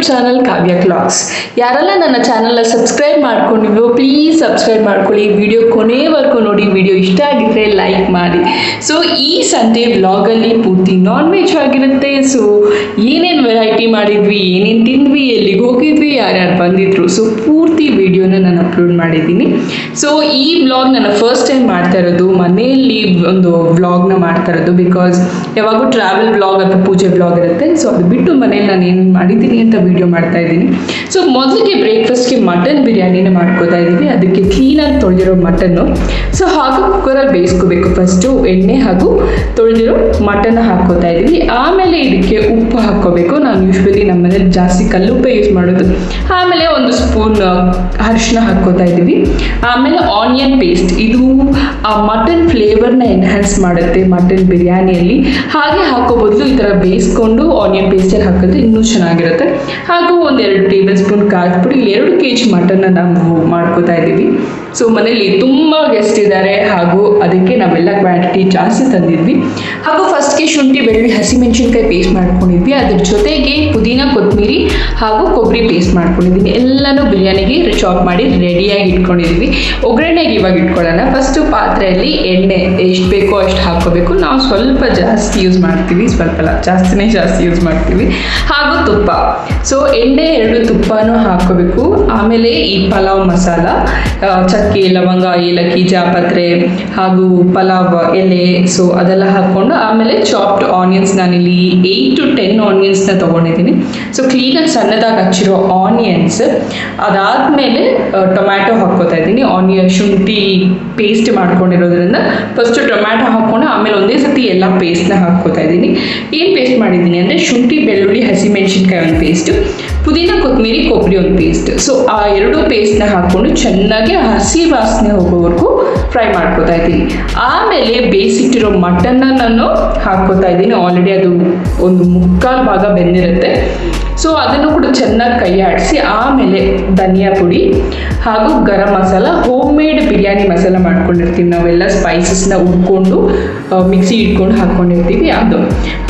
Channel ಕಾವ್ಯ clogs. ಯಾರೆಲ್ಲ ನನ್ನ ಚಾನಲ್ನ ಸಬ್ಸ್ಕ್ರೈಬ್ ಮಾಡ್ಕೊಂಡಿರೋ ಪ್ಲೀಸ್ ಸಬ್ಸ್ಕ್ರೈಬ್ ಮಾಡ್ಕೊಳ್ಳಿ. ವಿಡಿಯೋ ಕೊನೆವರೆಗೂ ನೋಡಿ. ವಿಡಿಯೋ ಇಷ್ಟ ಆಗಿದ್ರೆ ಲೈಕ್ ಮಾಡಿ. ಸೊ ಈ ಸಂಡೇ ವ್ಲಾಗಲ್ಲಿ ಪೂರ್ತಿ ನಾನ್ ವೆಜ್ ಆಗಿರುತ್ತೆ. ಸೊ ಏನೇನು ವೆರೈಟಿ ಮಾಡಿದ್ವಿ, ಏನೇನು ತಿಂದ್ವಿ, ಎಲ್ಲಿಗೆ ಹೋಗಿದ್ವಿ, ಯಾರ್ಯಾರು ಬಂದಿದ್ರು, ಸೊ ಪೂರ್ತಿ ವಿಡಿಯೋನ ನಾನು ಅಪ್ಲೋಡ್ ಮಾಡಿದ್ದೀನಿ. ಸೊ ಈ ವ್ಲಾಗ್ ನನ್ನ ಫಸ್ಟ್ ಟೈಮ್ ಮಾಡ್ತಾ ಇರೋದು, ಮನೆಯಲ್ಲಿ ಒಂದು ವ್ಲಾಗ್ನ ಮಾಡ್ತಾ ಇರೋದು. ಬಿಕಾಸ್ ಯಾವಾಗೂ ಟ್ರಾವೆಲ್ ವ್ಲಾಗ್ ಅಥವಾ ಪೂಜೆ ವ್ಲಾಗ್ ಇರುತ್ತೆ. ಸೊ ಅದು ಬಿಟ್ಟು ಮನೇಲಿ ನಾನು ಏನು ಮಾಡಿದ್ದೀನಿ ಅಂತ ವಿಡಿಯೋ ಮಾಡ್ತಾ ಇದ್ದೀನಿ. ಸೊ ಮೊದಲಿಗೆ ಬ್ರೇಕ್ಫಾಸ್ಟ್ಗೆ ಮಟನ್ ಬಿರಿಯಾನಿನ ಮಾಡ್ಕೋತಾ ಇದ್ದೀವಿ. ಅದಕ್ಕೆ ಕ್ಲೀನಾಗಿ ತೊಳೆದಿರೋ ಮಟನ್ನು ಸೊ ಹಾಗೂ ಕುಕ್ಕರಲ್ಲಿ ಬೇಯಿಸ್ಕೋಬೇಕು. ಫಸ್ಟು ಎಣ್ಣೆ ಹಾಗೂ ತೊಳೆದಿರೋ ಮಟನ್ನ ಹಾಕ್ಕೋತಾ ಇದ್ದೀವಿ. ಆಮೇಲೆ ಇದಕ್ಕೆ ಉಪ್ಪು ಹಾಕ್ಕೋಬೇಕು. ನಾನು ಯೂಶ್ವಲಿ ನಮ್ಮ ಮನೇಲಿ ಜಾಸ್ತಿ ಕಲ್ಲುಪ್ಪೆ ಯೂಸ್ ಮಾಡೋದು. ಆಮೇಲೆ ಒಂದು ಸ್ಪೂನ್ ಅರಿಶಿನ ಹಾಕ್ಕೋತಾ ಇದ್ದೀವಿ. ಆಮೇಲೆ ಆನಿಯನ್ ಪೇಸ್ಟ್, ಇದು ಆ ಮಟನ್ ಫ್ಲೇವರ್ನ ಎನ್ಹ್ಯಾನ್ಸ್ ಮಾಡುತ್ತೆ ಮಟನ್ ಬಿರಿಯಾನಿಯಲ್ಲಿ. ಹಾಗೆ ಹಾಕೋ ಬದಲು ಈ ಥರ ಬೇಯಿಸ್ಕೊಂಡು ಆನಿಯನ್ ಪೇಸ್ಟಲ್ಲಿ ಹಾಕಿದ್ರೆ ಇನ್ನೂ ಚೆನ್ನಾಗಿರುತ್ತೆ. ಹಾಗೂ ಒಂದು 2 ಟೇಬಲ್ ಸ್ಪೂನ್ ಖಾರದ ಪುಡಿ. 2 kg ಮಟನ್ನ ನಾವು ಮಾಡ್ಕೋತಾ ಇದ್ದೀವಿ. ಸೊ ಮನೇಲಿ ತುಂಬ ಗೆಸ್ಟ್ ಇದ್ದಾರೆ, ಹಾಗೂ ಅದಕ್ಕೆ ನಾವೆಲ್ಲ ಕ್ವಾಂಟಿಟಿ ಜಾಸ್ತಿ ತಂದಿದ್ವಿ. ಹಾಗೂ ಫಸ್ಟ್ಗೆ ಶುಂಠಿ ಬೆಳ್ಳುಳ್ಳಿ ಹಸಿಮೆಣಸಿನ್ಕಾಯಿ ಪೇಸ್ಟ್ ಮಾಡ್ಕೊಂಡಿದ್ವಿ. ಅದ್ರ ಜೊತೆಗೆ ಪುದೀನ ಕೊತ್ತಂಬರಿ ಹಾಗೂ ಕೊಬ್ಬರಿ ಪೇಸ್ಟ್ ಮಾಡ್ಕೊಂಡಿದ್ದೀನಿ. ಎಲ್ಲನೂ ಬಿರಿಯಾನಿಗೆ ಚಾಪ್ ಮಾಡಿ ರೆಡಿಯಾಗಿ ಇಟ್ಕೊಂಡಿದ್ವಿ. ಒಗ್ಗರಣೆಗೆ ಇವಾಗ ಇಟ್ಕೊಳ್ಳೋಣ. ಫಸ್ಟು ಪಾತ್ರೆಯಲ್ಲಿ ಎಣ್ಣೆ ಎಷ್ಟು ಬೇಕೋ ಅಷ್ಟು ಹಾಕ್ಕೋಬೇಕು. ನಾವು ಸ್ವಲ್ಪ ಜಾಸ್ತಿ ಯೂಸ್ ಮಾಡ್ತೀವಿ, ಸ್ವಲ್ಪ ಅಲ್ಲ ಜಾಸ್ತಿ ಯೂಸ್ ಮಾಡ್ತೀವಿ. ಹಾಗೂ ತುಪ್ಪ. ಸೊ ಎಣ್ಣೆ 2 ತುಪ್ಪನೂ ಹಾಕ್ಕೋಬೇಕು. ಆಮೇಲೆ ಈ ಪಲಾವ್ ಮಸಾಲ, ಚಕ್ಕೆ, ಲವಂಗ, ಏಲಕ್ಕಿ, ಜಾಪತ್ರೆ ಹಾಗೂ ಪಲಾವ್ ಎಲೆ, ಸೊ ಅದೆಲ್ಲ ಹಾಕ್ಕೊಂಡು ಆಮೇಲೆ ಚಾಪ್ಡ್ ಆನಿಯನ್ಸ್, ನಾನಿಲ್ಲಿ 8 to 10 ಆನಿಯನ್ಸ್ನ ತೊಗೊಂಡಿದ್ದೀನಿ. ಸೊ ಕ್ಲೀನಾಗಿ ಸಣ್ಣದಾಗಿ ಹಚ್ಚಿರೋ ಆನಿಯನ್ಸ್. ಅದಾದಮೇಲೆ ಟೊಮ್ಯಾಟೊ ಹಾಕ್ಕೋತಾ ಇದ್ದೀನಿ. ಶುಂಠಿ ಪೇಸ್ಟ್ ಮಾಡ್ಕೊಂಡಿರೋದ್ರಿಂದ ಫಸ್ಟು ಟೊಮ್ಯಾಟೊ ಹಾಕ್ಕೊಂಡು ಆಮೇಲೆ ಒಂದೇ ಸತಿ ಎಲ್ಲ ಪೇಸ್ಟ್ನ ಹಾಕ್ಕೋತಾ ಇದ್ದೀನಿ. ಏನು ಪೇಸ್ಟ್ ಮಾಡಿದ್ದೀನಿ ಅಂದರೆ ಶುಂಠಿ ಬೆಳ್ಳುಳ್ಳಿ ಹಸಿಮೆಣಸಿನ್ಕಾಯಿ ಒಂದು ಪೇಸ್ಟು, ಪುದೀನ ಕೊತ್ತಂಬರಿ ಕೊಬ್ಬರಿ ಒಂದು ಪೇಸ್ಟ್. ಸೊ ಆ 2 ಪೇಸ್ಟ್ನ ಹಾಕ್ಕೊಂಡು ಚೆನ್ನಾಗಿ ಹಸಿ ವಾಸನೆ ಹೋಗೋವರೆಗೂ ಫ್ರೈ ಮಾಡ್ಕೋತಾ ಇದ್ದೀನಿ. ಆಮೇಲೆ ಬೇಯಿಸಿಟ್ಟಿರೋ ಮಟನ್ನ ನಾನು ಹಾಕ್ಕೋತಾ ಇದ್ದೀನಿ. ಆಲ್ರೆಡಿ ಅದು ಒಂದು 3/4 ಭಾಗ ಬೆಂದಿರುತ್ತೆ. ಸೊ ಅದನ್ನು ಕೂಡ ಚೆನ್ನಾಗಿ ಕೈ ಆಡಿಸಿ ಆಮೇಲೆ ಧನಿಯಾ ಪುಡಿ ಹಾಗೂ ಗರಂ ಮಸಾಲ, ಹೋಮ್ ಮೇಡ್ ಬಿರಿಯಾನಿ ಮಸಾಲ ಮಾಡ್ಕೊಂಡಿರ್ತೀವಿ ನಾವೆಲ್ಲ. ಸ್ಪೈಸಸ್ನ ಹುರ್ಕೊಂಡು ಮಿಕ್ಸಿ ಇಟ್ಕೊಂಡು ಹಾಕ್ಕೊಂಡಿರ್ತೀವಿ ಅದು.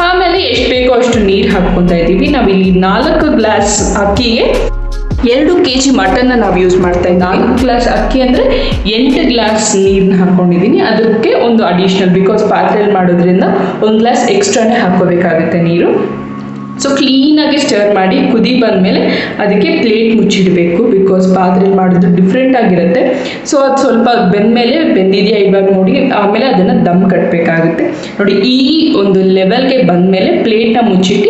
ಆಮೇಲೆ ಎಷ್ಟು ಬೇಕೋ ಅಷ್ಟು ನೀರು ಹಾಕ್ಕೊತಾ ಇದ್ದೀವಿ. ನಾವಿಲ್ಲಿ 4 ಗ್ಲಾಸ್ ಅಕ್ಕಿಗೆ 2 kg ಮಟನ್ನ ನಾವು ಯೂಸ್ ಮಾಡ್ತಾ ಇದ್ದೀವಿ. 4 ಗ್ಲಾಸ್ ಅಕ್ಕಿ ಅಂದರೆ 8 ಗ್ಲಾಸ್ ನೀರನ್ನ ಹಾಕ್ಕೊಂಡಿದ್ದೀನಿ. ಅದಕ್ಕೆ ಒಂದು ಅಡಿಷ್ನಲ್, ಬಿಕಾಸ್ ಪಾತ್ರೆಯಲ್ಲಿ ಮಾಡೋದ್ರಿಂದ 1 ಗ್ಲಾಸ್ ಎಕ್ಸ್ಟ್ರಾನೇ ಹಾಕ್ಕೋಬೇಕಾಗುತ್ತೆ ನೀರು. ಸೊ ಕ್ಲೀನಾಗಿ ಸ್ಟರ್ ಮಾಡಿ ಕುದಿ ಬಂದಮೇಲೆ ಅದಕ್ಕೆ ಪ್ಲೇಟ್ ಮುಚ್ಚಿಡಬೇಕು. ಬಿಕಾಸ್ ಪಾತ್ರೆಯಲ್ಲಿ ಮಾಡೋದು ಡಿಫ್ರೆಂಟ್ ಆಗಿರುತ್ತೆ. ಸೊ ಅದು ಸ್ವಲ್ಪ ಬೆಂದಮೇಲೆ ಬೆಂದಿದೆಯಾ ಇವಾಗ ನೋಡಿ, ಆಮೇಲೆ ಅದನ್ನು ದಮ್ ಕಟ್ಟಬೇಕಾಗುತ್ತೆ. ನೋಡಿ ಈ ಒಂದು ಲೆವೆಲ್ಗೆ ಬಂದಮೇಲೆ ಪ್ಲೇಟ್ನ ಮುಚ್ಚಿಟ್ಟು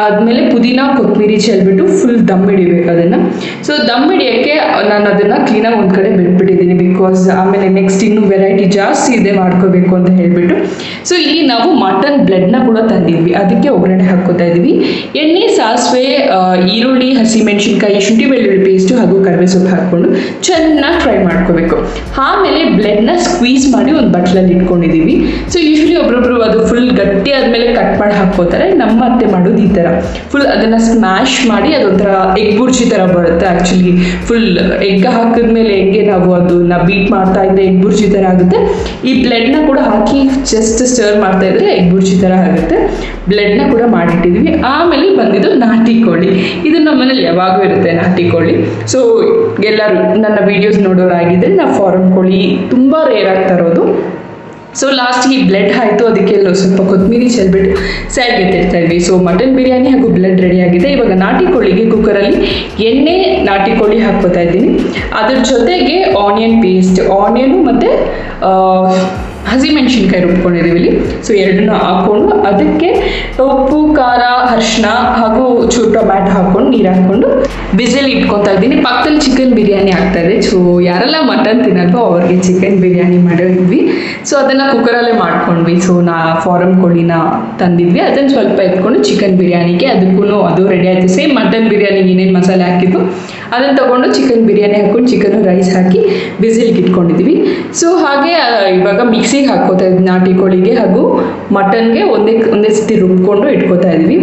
ಆದಮೇಲೆ ಪುದೀನ ಕೊತ್ತಂಬರಿ ಚೆಲ್ಬಿಟ್ಟು ಫುಲ್ ದಮ್ ಹಿಡಿಬೇಕು ಅದನ್ನು. ಸೊ ದಮ್ ಹಿಡಿಯೋಕ್ಕೆ ನಾನು ಅದನ್ನು ಕ್ಲೀನಾಗಿ ಒಂದು ಕಡೆ ಬಿಟ್ಬಿಟ್ಟಿದ್ದೀನಿ. ಬಿಕಾಸ್ ಆಮೇಲೆ ನೆಕ್ಸ್ಟ್ ಇನ್ನೂ ವೆರೈಟಿ ಜಾಸ್ತಿ ಇದೆ ಮಾಡ್ಕೋಬೇಕು ಅಂತ ಹೇಳಿಬಿಟ್ಟು. ಸೊ ಇಲ್ಲಿ ನಾವು ಮಟನ್ ಬ್ಲೆಡ್ನ ಕೂಡ ತಂದಿದ್ವಿ. ಅದಕ್ಕೆ ಒಗ್ಗರಣೆ ಹಾಕ್ಕೋತಾ ಇದ್ದೀವಿ. ಎಣ್ಣೆ, ಸಾಸಿವೆ, ಈರುಳ್ಳಿ, ಹಸಿಮೆಣಸಿನ್ಕಾಯಿ, ಶುಂಠಿ ಬೆಳ್ಳುಳ್ಳಿ ಪೇಸ್ಟು ಹಾಗೂ ಕರಿಬೇವು ಸೊಪ್ಪು ಹಾಕ್ಕೊಂಡು ಚೆನ್ನಾಗಿ ಫ್ರೈ ಮಾಡ್ಕೋಬೇಕು. ಆಮೇಲೆ ಬ್ಲೆಡ್ನ ಸ್ಕ್ವೀಸ್ ಮಾಡಿ ಒಂದು ಬಟ್ಲಲ್ಲಿ ಇಟ್ಕೊಂಡಿದ್ದೀವಿ. ಸೊ ಯೂಶ್ವಲಿ ಒಬ್ರೊಬ್ರು ಅದು ಫುಲ್ ಗಟ್ಟಿ ಆದಮೇಲೆ ಕಟ್ ಮಾಡಿ ಹಾಕ್ಕೋತಾರೆ. ನಮ್ಮ ಅತ್ತೆ ಮಾಡೋದು ಈ ಥರ ಫುಲ್ ಅದನ್ನು ಸ್ಮ್ಯಾಶ್ ಮಾಡಿ ಅದೊಂಥರ ಎಗ್ ಬುರ್ಜಿ ಥರ ಬರುತ್ತೆ. ಆ್ಯಕ್ಚುಲಿ ಫುಲ್ ಎಗ್ ಹಾಕಿದ್ಮೇಲೆ ಹೆಂಗೆ ನಾವು ಅದನ್ನ ಬೀಟ್ ಮಾಡ್ತಾ ಇದ್ದರೆ ಎಗ್ ಬುರ್ಜಿ ಥರ ಆಗುತ್ತೆ. ಈ ಬ್ಲೆಡ್ನ ಕೂಡ ಹಾಕಿ ಜಸ್ಟ್ ಸ್ಟರ್ ಮಾಡ್ತಾ ಇದ್ರೆ ಎಗ್ ಬುರ್ಜಿ ಥರ ಆಗುತ್ತೆ. ಬ್ಲೆಡ್ನ ಕೂಡ ಮಾಡಿಟ್ಟಿದ್ವಿ. ಆಮೇಲೆ ಬಂದಿದ್ದು ನಾಟಿ ಕೋಳಿ. ಇದು ನಮ್ಮ ಮನೇಲಿ ಯಾವಾಗೂ ಇರುತ್ತೆ ನಾಟಿ ಕೋಳಿ. ಸೊ ಎಲ್ಲರೂ ನನ್ನ ವೀಡಿಯೋಸ್ ನೋಡೋರಾಗಿದ್ದರೆ ನಾವು ಫಾರಮ್ ಕೋಳಿ ತುಂಬ ರೇರ್ ಆಗಿ ತರೋದು. ಸೊ ಲಾಸ್ಟಿಗೆ ಬ್ಲೆಡ್ ಆಯಿತು, ಅದಕ್ಕೆಲ್ಲ ಸ್ವಲ್ಪ ಕೊತ್ತಂಬರಿ ಚೆಲ್ಬಿಟ್ಟು ಸೈಡ್ಗೆ ತಿರ್ತಾ ಇದ್ವಿ. ಸೊ ಮಟನ್ ಬಿರಿಯಾನಿ ಹಾಗೂ ಬ್ಲೆಡ್ ರೆಡಿ ಆಗಿದೆ. ಇವಾಗ ನಾಟಿ ಕೋಳಿಗೆ ಕುಕ್ಕರಲ್ಲಿ ಎಣ್ಣೆ, ನಾಟಿ ಕೋಳಿ ಹಾಕ್ಕೋತಾ ಇದ್ದೀನಿ. ಅದ್ರ ಜೊತೆಗೆ ಆನಿಯನ್ ಪೇಸ್ಟ್, ಆನಿಯನು ಮತ್ತು ಹಸಿಮೆಣಸಿನ್ಕಾಯಿ ರುಬ್ಕೊಂಡಿದ್ದೀವಿ ಇಲ್ಲಿ. ಸೊ 2 ಹಾಕ್ಕೊಂಡು ಅದಕ್ಕೆ ಉಪ್ಪು, ಖಾರ, ಅರಿಶಿನ ಹಾಗೂ ಚೂರು ಟೊಮ್ಯಾಟೊ ಹಾಕ್ಕೊಂಡು ನೀರು ಹಾಕ್ಕೊಂಡು ಬಿಸಿಲ್ ಇಟ್ಕೊತಾ ಇದ್ದೀನಿ. ಪಕ್ಕದಲ್ಲಿ ಚಿಕನ್ ಬಿರಿಯಾನಿ ಆಗ್ತಾಯಿದೆ. ಸೊ ಯಾರೆಲ್ಲ ಮಟನ್ ತಿನ್ನೋದು ಅವ್ರಿಗೆ ಚಿಕನ್ ಬಿರಿಯಾನಿ ಮಾಡಿದ್ವಿ. ಸೊ ಅದನ್ನು ಕುಕ್ಕರಲ್ಲೇ ಮಾಡ್ಕೊಂಡ್ವಿ. ಸೊ ಫಾರಮ್ ಕೋಳಿನ ತಂದಿದ್ವಿ, ಅದನ್ನು ಸ್ವಲ್ಪ ಎತ್ಕೊಂಡು ಚಿಕನ್ ಬಿರಿಯಾನಿಗೆ ಅದಕ್ಕೂ ಅದು ರೆಡಿ ಆಯಿತು. ಸೇಮ್ ಮಟನ್ ಬಿರಿಯಾನಿಗೆ ಏನೇನು ಮಸಾಲೆ ಹಾಕಿದ್ದು ಅದನ್ನು ತೊಗೊಂಡು ಚಿಕನ್ ಬಿರಿಯಾನಿ ಹಾಕ್ಕೊಂಡು ಚಿಕನ್ನು ರೈಸ್ ಹಾಕಿ ಬಿಸಿಲಿಗೆ ಇಟ್ಕೊಂಡಿದ್ವಿ. ಸೊ ಹಾಗೆ ಇವಾಗ ಮಿಕ್ಸಿಗೆ ಹಾಕ್ಕೋತಾ ಇದ್ವಿ ನಾಟಿ ಕೋಳಿಗೆ ಹಾಗೂ ಮಟನ್ಗೆ ಒಂದೇ ಸತಿ ರುಬ್ಕೊಂಡು ಇಟ್ಕೋತಾ ಇದ್ವಿ.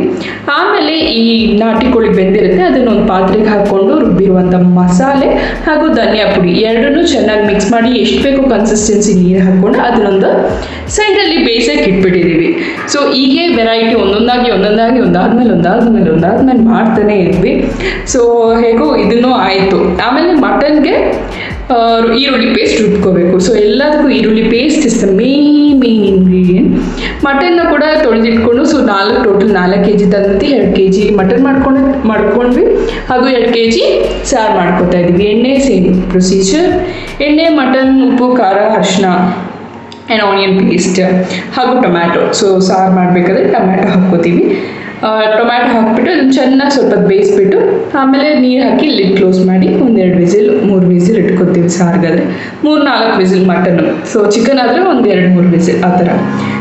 ಆಮೇಲೆ ಈ ನಾಟಿ ಕೋಳಿ ಬೆಂದಿರುತ್ತೆ, ಅದನ್ನೊಂದು ಪಾತ್ರೆಗೆ ಹಾಕ್ಕೊಂಡು ರುಬ್ಬಿರುವಂಥ ಮಸಾಲೆ ಹಾಗೂ ಧನಿಯಾ ಪುಡಿ ಎರಡನ್ನೂ ಚೆನ್ನಾಗಿ ಮಿಕ್ಸ್ ಮಾಡಿ ಎಷ್ಟು ಬೇಕೋ ಕನ್ಸಿಸ್ಟೆನ್ಸಿ ನೀರು ಹಾಕ್ಕೊಂಡು ಅದನ್ನೊಂದು ಸೈಡಲ್ಲಿ ಬೇಯಿಸೋಕೆ ಇಟ್ಬಿಟ್ಟಿದ್ದೀವಿ. ಸೊ ಹೀಗೆ ವೆರೈಟಿ ಒಂದೊಂದಾಗಿ ಒಂದಾದ್ಮೇಲೆ ಮಾಡ್ತಾನೆ ಇದ್ವಿ. ಸೊ ಹೇಗೋ ಇದನ್ನೂ ಆಯಿತು. ಆಮೇಲೆ ಮಟನ್ಗೆ ಈರುಳ್ಳಿ ಪೇಸ್ಟ್ ರುಬ್ಕೋಬೇಕು. ಸೊ ಎಲ್ಲದಕ್ಕೂ ಈರುಳ್ಳಿ paste is the main ingredient. Mutton ಕೂಡ ತೊಳೆದಿಟ್ಕೊಂಡು ಸೊ ಟೋಟಲ್ 4 kg ತಂದು 2 kg ಮಟನ್ ಮಾಡ್ಕೊಂಡ್ವಿ ಹಾಗೂ 2 kg ಸಾರು ಮಾಡ್ಕೊತಾ ಇದ್ವಿ. ಎಣ್ಣೆ ಸೇಮ್ ಪ್ರೊಸೀಜರ್, ಎಣ್ಣೆ, ಮಟನ್, ಉಪ್ಪು, ಖಾರ, ಅರಿಶಿನ ಆ್ಯಂಡ್ ಆನಿಯನ್ ಪೇಸ್ಟ್ ಹಾಗೂ ಟೊಮ್ಯಾಟೊ. ಸೊ ಸಾರು ಮಾಡಬೇಕಾದ್ರೆ ಟೊಮ್ಯಾಟೊ ಹಾಕ್ಕೋತೀವಿ. ಟೊಮ್ಯಾಟೊ ಹಾಕ್ಬಿಟ್ಟು ಅದನ್ನು ಚೆನ್ನಾಗಿ ಸ್ವಲ್ಪ ಬೇಯಿಸ್ಬಿಟ್ಟು ಆಮೇಲೆ ನೀರು ಹಾಕಿ ಲಿಡ್ ಕ್ಲೋಸ್ ಮಾಡಿ 1-2 ವಿಸಿಲ್ 3 ವಿಸಿಲ್ ಇಟ್ಕೊತೀವಿ. ಸಾರಿಗಾದರೆ 3-4 ವಿಸಿಲ್ ಮಟನ್ನು. ಸೊ ಚಿಕನ್ ಆದರೆ 1-2-3 ವಿಸಿಲ್ ಆ ಥರ.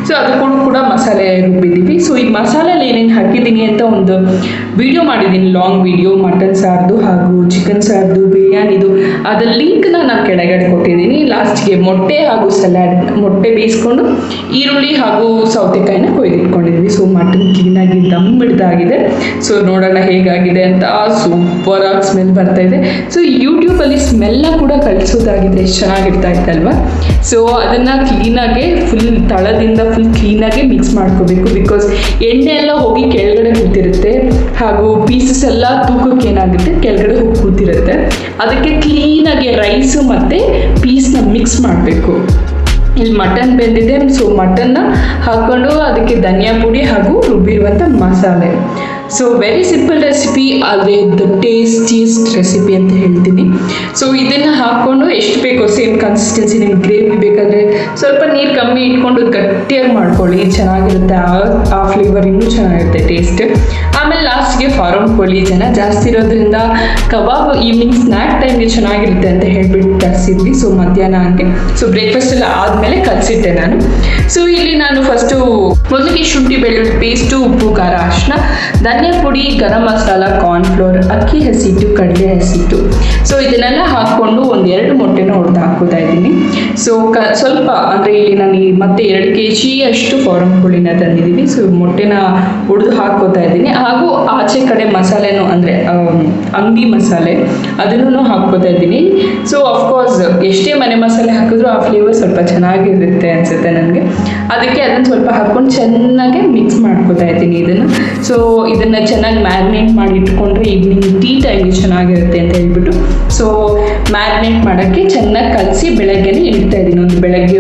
ಸೊ ಅದಕ್ಕೂ ಕೂಡ ಮಸಾಲೆ ರುಬ್ಬಿದ್ದೀವಿ. ಸೊ ಈ ಮಸಾಲೆಯಲ್ಲಿ ಏನೇನು ಹಾಕಿದ್ದೀನಿ ಅಂತ ಒಂದು ವಿಡಿಯೋ ಮಾಡಿದ್ದೀನಿ, ಲಾಂಗ್ ವಿಡಿಯೋ, ಮಟನ್ ಸಾರ್ದು ಹಾಗೂ ಚಿಕನ್ ಸಾರ್ದು, ಬಿರಿಯಾನಿದು. ಅದರ ಲಿಂಕ್ನ ನಾನು ಕೆಳಗಡೆ ಕೊಟ್ಟಿದ್ದೀನಿ. ಲಾಸ್ಟ್ಗೆ ಮೊಟ್ಟೆ ಹಾಗೂ ಸಲಾಡ್, ಮೊಟ್ಟೆ ಬೇಯಿಸ್ಕೊಂಡು ಈರುಳ್ಳಿ ಹಾಗೂ ಸೌತೆಕಾಯಿನ ಕೊಯ್ದಿಟ್ಕೊಂಡಿದ್ವಿ. ಸೊ ಮಟನ್ ಕ್ಲೀನಾಗಿ ದಮ್ ಹಿಡ್ದಾಗಿದೆ. ಸೊ ನೋಡೋಣ ಹೇಗಾಗಿದೆ ಅಂತ. ಸೂಪರಾಗಿ ಸ್ಮೆಲ್ ಬರ್ತಾ ಇದೆ. ಸೊ ಯೂಟ್ಯೂಬಲ್ಲಿ ಸ್ಮೆಲ್ನ ಕೂಡ ಕಳಿಸೋದಾಗಿದ್ರೆ ಎಷ್ಟು ಚೆನ್ನಾಗಿರ್ತಾ ಇತ್ತಲ್ವ. ಸೊ ಅದನ್ನು ಕ್ಲೀನಾಗಿ ಫುಲ್ ತಳದಿಂದ ಫುಲ್ ಕ್ಲೀನಾಗಿ ಮಿಕ್ಸ್ ಮಾಡ್ಕೋಬೇಕು. ಬಿಕಾಸ್ ಎಣ್ಣೆ ಎಲ್ಲ ಹೋಗಿ ಕೆಳಗಡೆ ಕೂತಿರುತ್ತೆ ಹಾಗೂ ಪೀಸಸ್ ಎಲ್ಲ ತೂಕಕ್ಕೆ ಏನಾಗುತ್ತೆ ಕೆಳಗಡೆ ಹೋಗಿ ಕೂತಿರುತ್ತೆ. ಅದಕ್ಕೆ ಕ್ಲೀನಾಗಿ ರೈಸು ಮತ್ತು ಪೀಸ್ನ ಮಿಕ್ಸ್ ಮಾಡಬೇಕು. ಇಲ್ಲಿ ಮಟನ್ ಬೆಂದಿದೆ. ಸೊ ಮಟನ್ನ ಹಾಕ್ಕೊಂಡು ಅದಕ್ಕೆ ಧನಿಯಾ ಪುಡಿ ಹಾಗೂ ರುಬ್ಬಿರುವಂಥ ಮಸಾಲೆ. ಸೊ ವೆರಿ ಸಿಂಪಲ್ ರೆಸಿಪಿ, ಆದರೆ ದ ಟೇಸ್ಟಿಯಸ್ಟ್ ರೆಸಿಪಿ ಅಂತ ಹೇಳ್ತೀನಿ. ಸೊ ಇದನ್ನು ಹಾಕ್ಕೊಂಡು ಎಷ್ಟು ಬೇಕೋ ಸೇಮ್ ಕನ್ಸಿಸ್ಟೆನ್ಸಿ, ನಿಮ್ಗೆ ಗ್ರೇವಿ ಬೇಕಾದರೆ ಸ್ವಲ್ಪ ನೀರು ಕಮ್ಮಿ ಇಟ್ಕೊಂಡು ಗಟ್ಟಿಯಾಗಿ ಮಾಡ್ಕೊಳ್ಳಿ, ಚೆನ್ನಾಗಿರುತ್ತೆ. ಆ ಫ್ಲೇವರ್ ಇನ್ನೂ ಚೆನ್ನಾಗಿರುತ್ತೆ ಟೇಸ್ಟ್. ಆಮೇಲೆ ಲಾಸ್ಟ್ಗೆ ಫಾರಮ್ ಕೋಳಿ ಜನ ಜಾಸ್ತಿ ಇರೋದ್ರಿಂದ ಕಬಾಬ್ ಈವ್ನಿಂಗ್ ಸ್ನ್ಯಾಕ್ ಟೈಮ್ಗೆ ಚೆನ್ನಾಗಿರುತ್ತೆ ಅಂತ ಹೇಳ್ಬಿಟ್ಟು ತರಿಸಿದ್ವಿ. ಸೊ ಮಧ್ಯಾಹ್ನ ಹಂಗೆ ಸೊ ಬ್ರೇಕ್ಫಾಸ್ಟ್ ಎಲ್ಲ ಆದಮೇಲೆ ಕಲಿಸಿಟ್ಟೆ ನಾನು. ಸೊ ಇಲ್ಲಿ ನಾನು ಫಸ್ಟು ಮೊದಲಿಗೆ ಶುಂಠಿ ಬೆಳ್ಳುಳ್ಳಿ ಪೇಸ್ಟು, ಉಪ್ಪು, ಖಾರ, ಅರಿಶಿನ, ಧನಿಯಾ ಪುಡಿ, ಗರಂ ಮಸಾಲ, ಕಾರ್ನ್ಫ್ಲೋರ್, ಅಕ್ಕಿ ಹಸಿಟ್ಟು, ಕಡಲೆ ಹಸಿಟ್ಟು, ಸೊ ಇದನ್ನೆಲ್ಲ ಹಾಕ್ಕೊಂಡು 1-2 ಮೊಟ್ಟೆನ ಹೊಡೆದು ಹಾಕೋತಾ ಇದ್ದೀನಿ. ಸೊ ಸ್ವಲ್ಪ ಅಂದರೆ ಇಲ್ಲಿ ನಾನು ಮತ್ತೆ 2 kg ಅಷ್ಟು ಫಾರಮ್ ಕೋಳಿನ ತಂದಿದ್ದೀನಿ. ಸೊ ಮೊಟ್ಟೆನ ಹೊಡೆದು ಹಾಕ್ಕೋತಾ ಇದ್ದೀನಿ. ಹಾಗೂ ಆಚೆ ಕಡೆ ಮಸಾಲೆನೂ ಅಂದರೆ ಅಂಗಡಿ ಮಸಾಲೆ ಅದನ್ನು ಹಾಕ್ಕೋತಾ ಇದ್ದೀನಿ. ಸೊ ಅಫ್ಕೋರ್ಸ್ ಎಷ್ಟೇ ಮನೆ ಮಸಾಲೆ ಹಾಕಿದ್ರು ಆ ಫ್ಲೇವರ್ ಸ್ವಲ್ಪ ಚೆನ್ನಾಗಿರುತ್ತೆ ಅನಿಸುತ್ತೆ ನನಗೆ. ಅದಕ್ಕೆ ಅದನ್ನು ಸ್ವಲ್ಪ ಹಾಕ್ಕೊಂಡು ಚೆನ್ನಾಗಿ ಮಿಕ್ಸ್ ಮಾಡ್ಕೋತಾ ಇದ್ದೀನಿ ಇದನ್ನು. ಸೊ ಇದನ್ನು ಚೆನ್ನಾಗಿ ಮ್ಯಾರಿನೇಟ್ ಮಾಡಿ ಇಟ್ಕೊಂಡ್ರೆ ಈವ್ನಿಂಗ್ ಟೀ ಟೈಮ್ಗೆ ಚೆನ್ನಾಗಿರುತ್ತೆ ಅಂತ ಹೇಳ್ಬಿಟ್ಟು ಸೊ ಮ್ಯಾರಿನೇಟ್ ಮಾಡೋಕ್ಕೆ ಚೆನ್ನಾಗಿ ಕಲಸಿ ಬೆಳಗ್ಗೆನೇ ಇಡ್ತಾ ಇದ್ದೀನಿ. ಬೆಳಗ್ಗೆ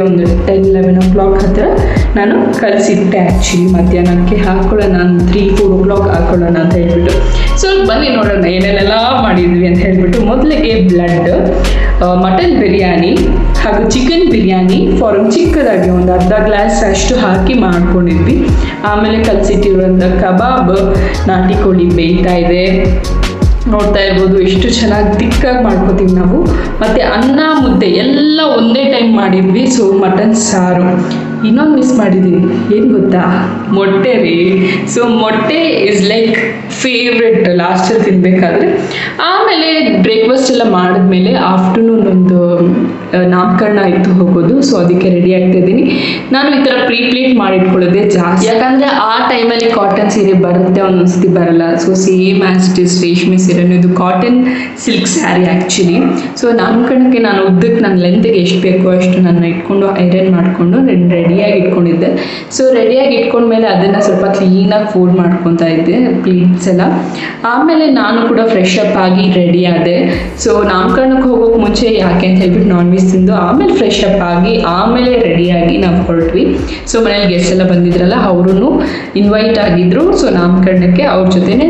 10-11 o'clock ಹತ್ತಿರ ನಾನು ಕಲಸಿಟ್ಟೆ. ಆ್ಯಕ್ಚುಲಿ ಮಧ್ಯಾಹ್ನಕ್ಕೆ ಹಾಕ್ಕೊಳ್ಳೋಣ, 3-4 o'clock ಹಾಕ್ಕೊಳ್ಳೋಣ ಅಂತ ಹೇಳ್ಬಿಟ್ಟು. ಸೊ ಬನ್ನಿ ನೋಡೋಣ ಏನೇನೆಲ್ಲ ಮಾಡಿದ್ವಿ ಅಂತ ಹೇಳ್ಬಿಟ್ಟು. ಮೊದಲಿಗೆ ಬ್ಲಡ್, ಮಟನ್ ಬಿರಿಯಾನಿ ಹಾಗೂ ಚಿಕನ್ ಬಿರಿಯಾನಿ ಫಾರಮ್ ಚಿಕ್ಕದಾಗಿ 1/2 ಗ್ಲಾಸ್ ಅಷ್ಟು ಹಾಕಿ ಮಾಡ್ಕೊಂಡಿದ್ವಿ. ಆಮೇಲೆ ಕಲಸಿಟ್ಟಿರುವಂಥ ಕಬಾಬ್, ನಾಟಿ ಕೋಳಿ ಬೇಯ್ತಾ ಇದೆ, ನೋಡ್ತಾ ಇರ್ಬೋದು ಎಷ್ಟು ಚೆನ್ನಾಗಿ ತಿಕ್ಕಾಗಿ ಮಾಡ್ಕೋತೀವಿ ನಾವು. ಮತ್ತು ಅನ್ನ ಮುದ್ದೆ ಎಲ್ಲ ಒಂದೇ ಟೈಮ್ ಮಾಡಿದ್ವಿ. ಸೊ ಮಟನ್ ಸಾರು. ಇನ್ನೊಂದು ಮಿಸ್ ಮಾಡಿದ್ದೀನಿ, ಏನು ಗೊತ್ತಾ? ಮೊಟ್ಟೆ ರೀ. ಸೊ ಮೊಟ್ಟೆ ಇಸ್ ಲೈಕ್ ಫೇವ್ರೆಟ್ ಲಾಸ್ಟಲ್ಲಿ ತಿನ್ನಬೇಕಾದ್ರೆ. ಆಮೇಲೆ ಬ್ರೇಕ್ಫಾಸ್ಟ್ ಎಲ್ಲ ಮಾಡಿದ್ಮೇಲೆ ಆಫ್ಟರ್ನೂನ್ ಒಂದು ನಾಮಕರಣ ಇತ್ತು ಹೋಗೋದು. ಸೊ ಅದಕ್ಕೆ ರೆಡಿ ಆಗ್ತಾ ಇದ್ದೀನಿ. ನಾನು ಈ ಥರ ಪ್ಲೇಟ್ ಮಾಡಿಟ್ಕೊಳ್ಳೋದೇ ಜಾಸ್ತಿ, ಯಾಕಂದರೆ ಆ ಟೈಮಲ್ಲಿ ಕಾಟನ್ ಸೀರೆ ಬರುತ್ತೆ, ಒಂದೊಂದ್ಸತಿ ಬರಲ್ಲ. So same as it is ರೇಷ್ಮೆ ಸೀರೆನೂ ಇದು cotton silk sari actually. So ನಾಮಕರಣಕ್ಕೆ ನಾನು ಉದ್ದಕ್ಕೆ ನನ್ನ ಲೆಂತ್ಗೆ ಎಷ್ಟು ಬೇಕೋ ಅಷ್ಟು ನಾನು ಇಟ್ಕೊಂಡು ಐರನ್ ಮಾಡಿಕೊಂಡು ರೆಡಿಯಾಗಿ ಇಟ್ಕೊಂಡಿದ್ದೆ. ಸೊ ರೆಡಿಯಾಗಿ ಇಟ್ಕೊಂಡ್ಮೇಲೆ ಅದನ್ನು ಸ್ವಲ್ಪ ಕ್ಲೀನಾಗಿ ಫೋಲ್ಡ್ ಮಾಡ್ಕೊತಾ ಇದ್ದೆ ಪ್ಲೇಟ್ಸ್ ಎಲ್ಲ. ಆಮೇಲೆ ನಾನು ಕೂಡ ಫ್ರೆಶ್ ಅಪ್ ಆಗಿ ರೆಡಿ ಆದೆ. ಸೊ ನಾಮಕರಣಕ್ಕೆ ಹೋಗೋಕೆ ಮುಂಚೆ ಯಾಕೆ ಅಂತ ಹೇಳ್ಬಿಟ್ಟು ನಾನ್ ವೆಜ್ ತಿಂದು ಆಮೇಲೆ ಫ್ರೆಶ್ ಅಪ್ ಆಗಿ ಆಮೇಲೆ ರೆಡಿಯಾಗಿ ನಾವು ಹೊರಟ್ವಿ. ಸೊ ಮನೇಲಿ ಗೆಸ್ಟ್ ಎಲ್ಲ ಬಂದಿದ್ರಲ್ಲ, ಅವರು ಇನ್ವೈಟ್ ಆಗಿದ್ರು. ಸೊ ನಾಮಕರಣಕ್ಕೆ ಅವ್ರ ಜೊತೆನೇ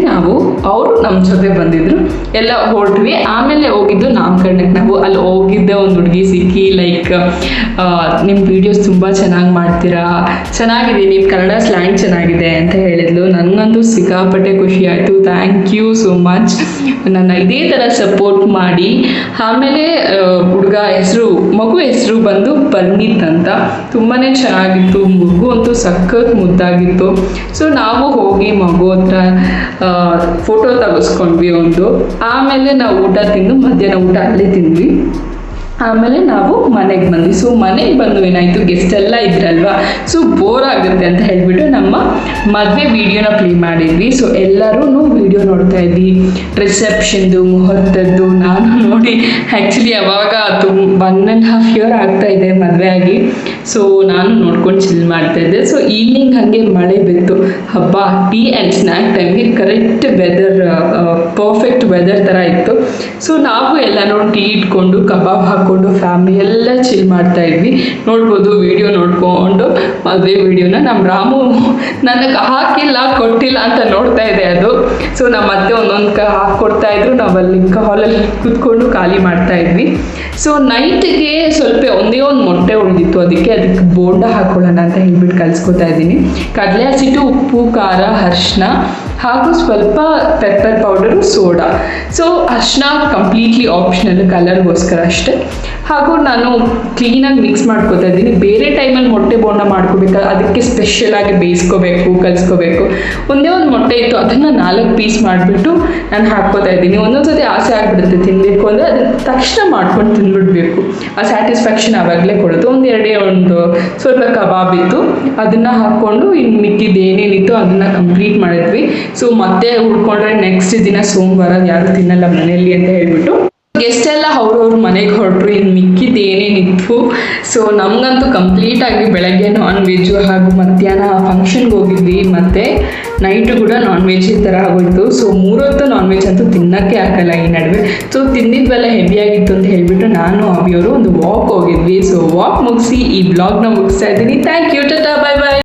ಅವರು ನಮ್ಮ ಜೊತೆ ಬಂದಿದ್ರು, ಎಲ್ಲ ಹೊರಟ್ವಿ. ಆಮೇಲೆ ಹೋಗಿದ್ದು ನಾಮಕರಣಕ್ಕೆ. ನಾವು ಅಲ್ಲಿ ಹೋಗಿದ್ದೆ, ಒಂದು ಹುಡುಗಿ ಸಿಕ್ಕಿ ಲೈಕ್ ನಿಮ್ಮ ವೀಡಿಯೋಸ್ ತುಂಬ ಚೆನ್ನಾಗಿ ಮಾಡ್ತೀರಾ, ಚೆನ್ನಾಗಿದೆ, ನಿಮ್ಮ ಕನ್ನಡ ಸ್ಲ್ಯಾಂಗ್ ಚೆನ್ನಾಗಿದೆ ಅಂತ ಹೇಳಿದ್ಲು. ನನಗಂತೂ ಸಿಕ್ಕಾಪಟ್ಟೆ ಖುಷಿ ಆಯಿತು. ಥ್ಯಾಂಕ್ ಯು ಸೋ ಮಚ್ ನನ್ನ ಇದೇ ಥರ ಸಪೋರ್ಟ್ ಮಾಡಿ. ಆಮೇಲೆ ಮಗು ಹೆಸರು ಬಂದು ಪರ್ನೀತ್ ಅಂತ. ತುಂಬಾ ಚೆನ್ನಾಗಿತ್ತು. ಮಗು ಅಂತೂ ಸಖತ್ ಮುದ್ದಾಗಿತ್ತು. ಸೊ ನಾವು ಹೋಗಿ ಮಗು ಹತ್ರ ಫೋಟೋ ತೆಗೆಸ್ಕೊಂಡ್ವಿ ಒಂದು. ಆಮೇಲೆ ನಾವು ಊಟ ತಿಂದು ಮಧ್ಯಾಹ್ನ ಊಟ ಅಲ್ಲೇ ತಿಂದ್ವಿ. ಆಮೇಲೆ ನಾವು ಮನೆಗೆ ಬಂದ್ವಿ. ಸೊ ಮನೆಗೆ ಬಂದು ಏನಾಯಿತು, ಗೆಸ್ಟ್ ಎಲ್ಲ ಇದ್ರಲ್ವಾ, ಸೊ ಬೋರ್ ಆಗುತ್ತೆ ಅಂತ ಹೇಳ್ಬಿಟ್ಟು ನಮ್ಮ ಮದುವೆ ವಿಡಿಯೋನ ಪ್ಲೇ ಮಾಡಿದ್ವಿ. ಸೊ ಎಲ್ಲರೂ ವಿಡಿಯೋ ನೋಡ್ತಾ ಇದ್ವಿ, ರಿಸೆಪ್ಷನ್ದು, ಮುಹೂರ್ತದ್ದು. ನಾನು ನೋಡಿ ಆ್ಯಕ್ಚುಲಿ ಅವಾಗ 1.5 year ಆಗ್ತಾ ಇದೆ ಮದುವೆ ಆಗಿ. ಸೊ ನಾನು ನೋಡ್ಕೊಂಡು ಚಿಲ್ ಮಾಡ್ತಾ ಇದ್ದೆ. ಸೊ ಈವ್ನಿಂಗ್ ಹಾಗೆ ಮಳೆ ಬಿತ್ತು. ಹಬ್ಬ ಟೀ ಆ್ಯಂಡ್ ಸ್ನ್ಯಾಕ್ ಟೈಮ್ಗೆ ಕರೆಕ್ಟ್ ವೆದರ್, ಪರ್ಫೆಕ್ಟ್ ವೆದರ್ ಥರ ಇತ್ತು. ಸೊ ನಾವು ಎಲ್ಲನೂ ಟೀ ಇಟ್ಕೊಂಡು ಕಬಾಬ್ ಹಾಕೊಂಡು ಫ್ಯಾಮಿಲಿ ಎಲ್ಲ ಚಿಲ್ ಮಾಡ್ತಾ ಇದ್ವಿ. ನೋಡ್ಬೋದು ವಿಡಿಯೋ ನೋಡ್ಕೊಂಡು ಮದುವೆ ವಿಡಿಯೋನ. ನಮ್ಮ ರಾಮು ನನಗೆ ಹಾಕಿಲ್ಲ ಕೊಟ್ಟಿಲ್ಲ ಅಂತ ನೋಡ್ತಾ ಇದೆ ಅದು. ಸೊ ನಮ್ಮ ಅತ್ತೆ ಒಂದೊಂದು ಹಾಕ್ಕೊಡ್ತಾ ಇದ್ರು, ನಾವು ಅಲ್ಲಿ ಹಾಲಲ್ಲಿ ಕೂತ್ಕೊಂಡು ಖಾಲಿ ಮಾಡ್ತಾ ಇದ್ವಿ. ಸೊ ನೈಟ್ಗೆ ಸ್ವಲ್ಪ ಒಂದೇ ಒಂದು ಮೊಟ್ಟೆ ಉಳಿದಿತ್ತು, ಅದಕ್ಕೆ ಬೋಂಡ ಹಾಕೊಳ್ಳೋಣ ಅಂತ ಹೇಳ್ಬಿಟ್ಟು ಕಲಿಸ್ಕೊತಾ ಇದ್ದೀನಿ. ಕಡಲೆ ಹಸಿಟ್ಟು, ಉಪ್ಪು, ಖಾರ, ಅರಿಶಿನ ಹಾಗೂ ಸ್ವಲ್ಪ ಪೆಪ್ಪರ್ ಪೌಡರು, ಸೋಡಾ. ಸೊ ಅರಿಶಿನ ಕಂಪ್ಲೀಟ್ಲಿ ಆಪ್ಷನಲ್, ಕಲರ್ಗೋಸ್ಕರ ಅಷ್ಟೇ. ಹಾಗೂ ನಾನು ಕ್ಲೀನಾಗಿ ಮಿಕ್ಸ್ ಮಾಡ್ಕೊತಾ ಇದ್ದೀನಿ. ಬೇರೆ ಟೈಮಲ್ಲಿ ಮೊಟ್ಟೆ ಬೋಂಡ ಮಾಡ್ಕೋಬೇಕು, ಅದಕ್ಕೆ ಸ್ಪೆಷಲಾಗಿ ಬೇಯಿಸ್ಕೋಬೇಕು, ಕಲಿಸ್ಕೋಬೇಕು. ಒಂದೇ ಒಂದು ಮೊಟ್ಟೆ ಇತ್ತು, ಅದನ್ನು 4 ಪೀಸ್ ಮಾಡಿಬಿಟ್ಟು ನಾನು ಹಾಕ್ಕೋತಾ ಇದ್ದೀನಿ. ಒಂದೊಂದ್ಸತಿ ಆಸೆ ಆಗಿಬಿಡುತ್ತೆ ತಿನ್ನಬೇಕು ಅಂದರೆ, ಅದನ್ನು ತಕ್ಷಣ ಮಾಡ್ಕೊಂಡು ತಿಂದ್ಬಿಡ್ಬೇಕು. ಆ ಸ್ಯಾಟಿಸ್ಫ್ಯಾಕ್ಷನ್ ಆವಾಗಲೇ ಕೊಡೋದು. ಒಂದು ಸ್ವಲ್ಪ ಕಬಾಬ್ ಇತ್ತು, ಅದನ್ನು ಹಾಕ್ಕೊಂಡು ಇನ್ನು ಮಿಕ್ಕಿದ್ದು ಏನೇನಿತ್ತು ಅದನ್ನು ಕಂಪ್ಲೀಟ್ ಮಾಡಿದ್ವಿ. ಸೊ ಮತ್ತೆ ಉಳ್ಕೊಂಡ್ರೆ ನೆಕ್ಸ್ಟ್ ದಿನ ಸೋಮವಾರ ಯಾರು ತಿನ್ನಲ್ಲ ಮನೆಯಲ್ಲಿ ಅಂತ ಹೇಳ್ಬಿಟ್ಟು ಗೆಸ್ಟ್ ಎಲ್ಲ ಅವ್ರವ್ರ ಮನೆಗೆ ಹೊರಟ್ರು. ಇನ್ನು ಮಿಕ್ಕಿದ್ದು ಏನೇನಿತ್ತು. ಸೊ ನಮಗಂತೂ ಕಂಪ್ಲೀಟಾಗಿ ಬೆಳಗ್ಗೆ ನಾನ್ ವೆಜ್ಜು ಹಾಗೂ ಮಧ್ಯಾಹ್ನ ಫಂಕ್ಷನ್ಗೆ ಹೋಗಿದ್ವಿ, ಮತ್ತು ನೈಟು ಕೂಡ ನಾನ್ ವೆಜ್ ಈ ಥರ ಆಗೋಯ್ತು. ಸೊ 3 ಹೊತ್ತು ನಾನ್ ವೆಜ್ ಅಂತೂ ತಿನ್ನೋಕ್ಕೆ ಆಗಲ್ಲ ಈ ನಡುವೆ. ಸೊ ತಿಂದಿದ್ವೆಲ್ಲ ಹೆವಿಯಾಗಿತ್ತು ಅಂತ ಹೇಳ್ಬಿಟ್ಟು ನಾನು ಅವಿಯವರು ಒಂದು ವಾಕ್ ಹೋಗಿದ್ವಿ. ಸೊ ವಾಕ್ ಮುಗಿಸಿ ಈ ಬ್ಲಾಗ್ನ ಮುಗಿಸ್ತಾ ಇದ್ದೀನಿ. Thank you, tata, bye bye.